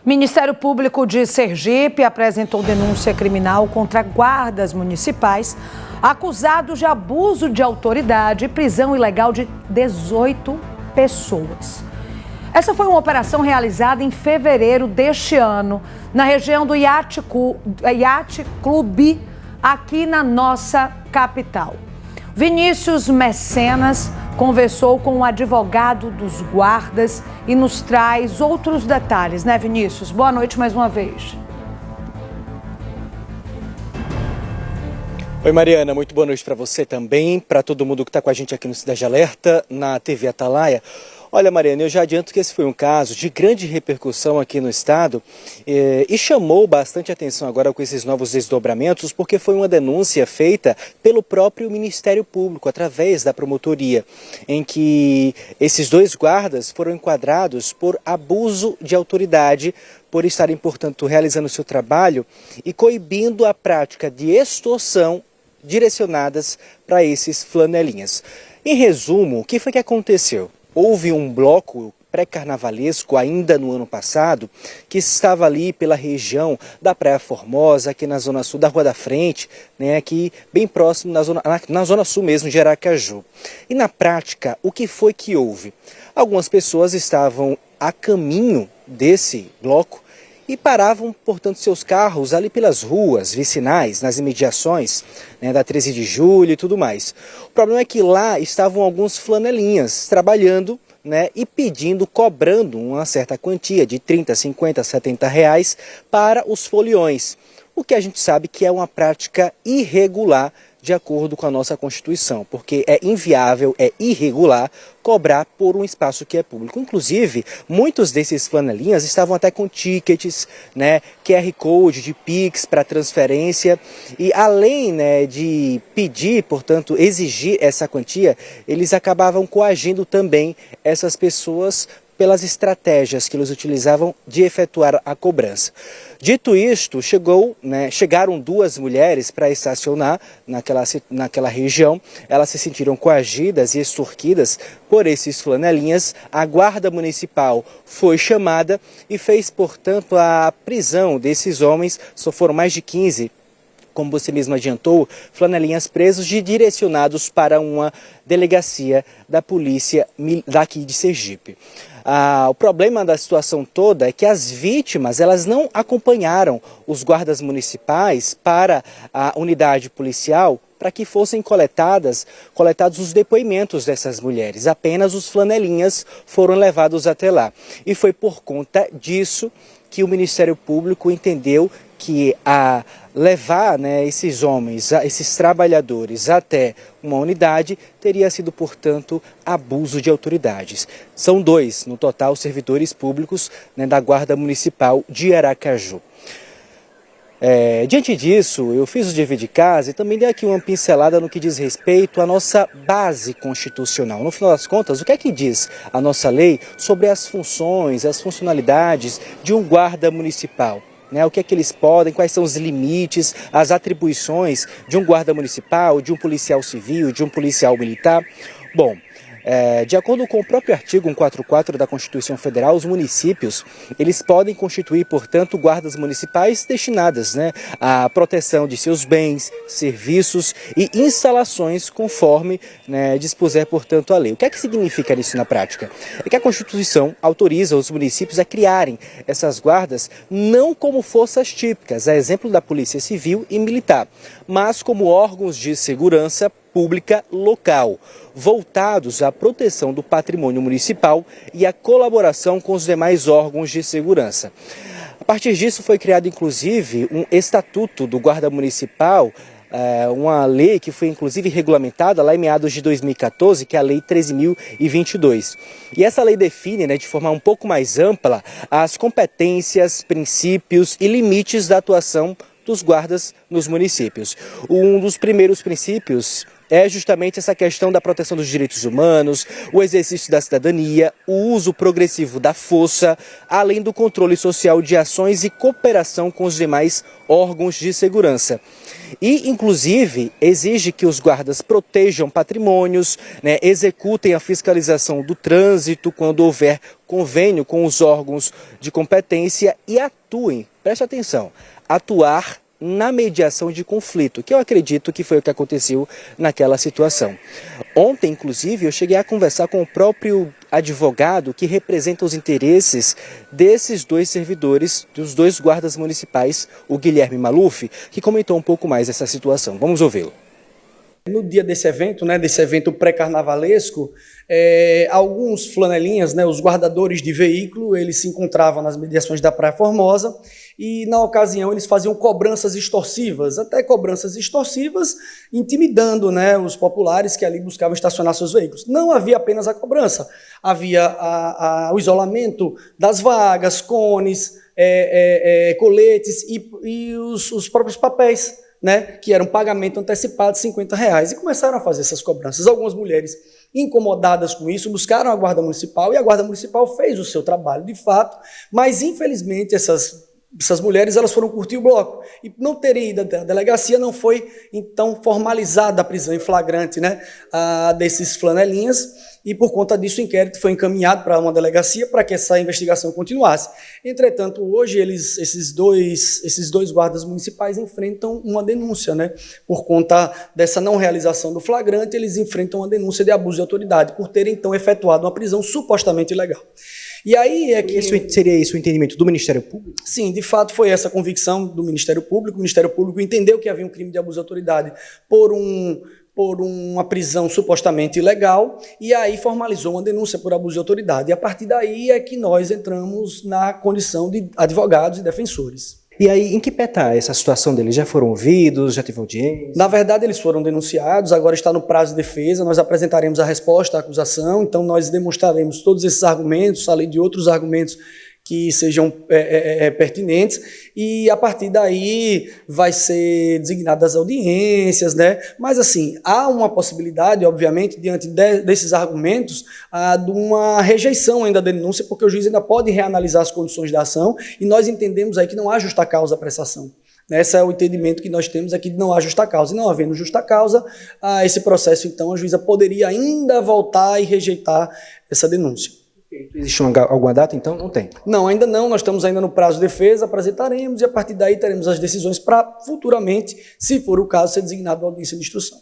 Ministério Público de Sergipe apresentou denúncia criminal contra guardas municipais acusados de abuso de autoridade e prisão ilegal de 18 pessoas. Essa foi uma operação realizada em fevereiro deste ano, na região do Yacht Club, aqui na nossa capital. Vinícius Mecenas conversou com o advogado dos guardas e nos traz outros detalhes, né, Vinícius? Boa noite mais uma vez. Oi, Mariana, muito boa noite para você também, para todo mundo que está com a gente aqui no Cidade Alerta, na TV Atalaia. Olha, Mariana, eu já adianto que esse foi um caso de grande repercussão aqui no estado e chamou bastante atenção agora com esses novos desdobramentos, porque foi uma denúncia feita pelo próprio Ministério Público, através da promotoria, em que esses dois guardas foram enquadrados por abuso de autoridade, por estarem, portanto, realizando seu trabalho e coibindo a prática de extorsão direcionadas para esses flanelinhas. Em resumo, o que foi que aconteceu? Houve um bloco pré-carnavalesco ainda no ano passado, que estava ali pela região da Praia Formosa, aqui na Zona Sul da Rua da Frente, né, aqui bem próximo na Zona Sul mesmo de Aracaju. E na prática, o que foi que houve? Algumas pessoas estavam a caminho desse bloco e paravam, portanto, seus carros ali pelas ruas vicinais, nas imediações, né, da 13 de julho e tudo mais. O problema é que lá estavam alguns flanelinhas trabalhando, né, e cobrando uma certa quantia de 30, 50, 70 reais para os foliões. O que a gente sabe que é uma prática irregular de acordo com a nossa Constituição, porque é inviável, é irregular cobrar por um espaço que é público. Inclusive, muitos desses flanelinhas estavam até com tickets, né, QR Code de Pix para transferência e além, né, de pedir, portanto, exigir essa quantia, eles acabavam coagindo também essas pessoas pelas estratégias que eles utilizavam de efetuar a cobrança. Dito isto, chegaram duas mulheres para estacionar naquela região. Elas se sentiram coagidas e extorquidas por esses flanelinhas. A guarda municipal foi chamada e fez, portanto, a prisão desses homens. Só foram mais de 15, como você mesmo adiantou, flanelinhas presos e direcionados para uma delegacia da polícia daqui de Sergipe. O problema da situação toda é que as vítimas elas não acompanharam os guardas municipais para a unidade policial para que fossem coletados os depoimentos dessas mulheres. Apenas os flanelinhas foram levados até lá. E foi por conta disso que o Ministério Público entendeu que levar, né, esses homens, esses trabalhadores até uma unidade teria sido, portanto, abuso de autoridades. São dois, no total, servidores públicos, né, da Guarda Municipal de Aracaju. Diante disso, eu fiz o dever de casa e também dei aqui uma pincelada no que diz respeito à nossa base constitucional. No final das contas, o que é que diz a nossa lei sobre as funções, as funcionalidades de um guarda municipal? O que é que eles podem, quais são os limites, as atribuições de um guarda municipal, de um policial civil, de um policial militar? Bom, de acordo com o próprio artigo 144 da Constituição Federal, os municípios eles podem constituir, portanto, guardas municipais destinadas, né, à proteção de seus bens, serviços e instalações conforme, né, dispuser, portanto, a lei. O que é que significa isso na prática? É que a Constituição autoriza os municípios a criarem essas guardas não como forças típicas, a exemplo da Polícia Civil e Militar, mas como órgãos de segurança pública local, voltados à proteção do patrimônio municipal e à colaboração com os demais órgãos de segurança. A partir disso foi criado inclusive um estatuto do guarda municipal, uma lei que foi inclusive regulamentada lá em meados de 2014, que é a Lei 13.022. E essa lei define, né, de forma um pouco mais ampla as competências, princípios e limites da atuação dos guardas nos municípios. Um dos primeiros princípios é justamente essa questão da proteção dos direitos humanos, o exercício da cidadania, o uso progressivo da força, além do controle social de ações e cooperação com os demais órgãos de segurança. E, inclusive, exige que os guardas protejam patrimônios, executem a fiscalização do trânsito quando houver convênio com os órgãos de competência e atuem, preste atenção, atuar na mediação de conflito, que eu acredito que foi o que aconteceu naquela situação. Ontem, inclusive, eu cheguei a conversar com o próprio advogado que representa os interesses desses dois servidores, dos dois guardas municipais, o Guilherme Maluf, que comentou um pouco mais essa situação. Vamos ouvi-lo. No dia desse evento pré-carnavalesco, alguns flanelinhas, os guardadores de veículo, eles se encontravam nas mediações da Praia Formosa e, na ocasião, eles faziam cobranças extorsivas, intimidando os populares que ali buscavam estacionar seus veículos. Não havia apenas a cobrança, havia o isolamento das vagas, cones, coletes e os próprios papéis, que era um pagamento antecipado de R$50, e começaram a fazer essas cobranças. Algumas mulheres, incomodadas com isso, buscaram a Guarda Municipal, e a Guarda Municipal fez o seu trabalho, de fato, mas, infelizmente, essas mulheres elas foram curtir o bloco, e não terem ido à delegacia, não foi, então, formalizada a prisão em flagrante desses flanelinhas, e por conta disso o inquérito foi encaminhado para uma delegacia para que essa investigação continuasse. Entretanto, hoje esses dois guardas municipais enfrentam uma denúncia, por conta dessa não realização do flagrante, eles enfrentam uma denúncia de abuso de autoridade, por terem então efetuado uma prisão supostamente ilegal. E aí é que... Seria isso o entendimento do Ministério Público? Sim, de fato foi essa convicção do Ministério Público. O Ministério Público entendeu que havia um crime de abuso de autoridade por uma prisão supostamente ilegal, e aí formalizou uma denúncia por abuso de autoridade. E a partir daí é que nós entramos na condição de advogados e defensores. E aí, em que pé está essa situação deles? Já foram ouvidos? Já teve audiência? Na verdade, eles foram denunciados, agora está no prazo de defesa, nós apresentaremos a resposta à acusação, então nós demonstraremos todos esses argumentos, além de outros argumentos que sejam pertinentes, e a partir daí vai ser designadas as audiências, Mas assim, há uma possibilidade, obviamente, diante desses argumentos, de uma rejeição ainda da denúncia, porque o juiz ainda pode reanalisar as condições da ação, e nós entendemos aí que não há justa causa para essa ação. Esse é o entendimento que nós temos aqui de não há justa causa. E não havendo justa causa, esse processo, então, a juíza poderia ainda voltar e rejeitar essa denúncia. Existe alguma data, então? Não tem? Não, ainda não. Nós estamos ainda no prazo de defesa, apresentaremos e a partir daí teremos as decisões para futuramente, se for o caso, ser designado a audiência de instrução.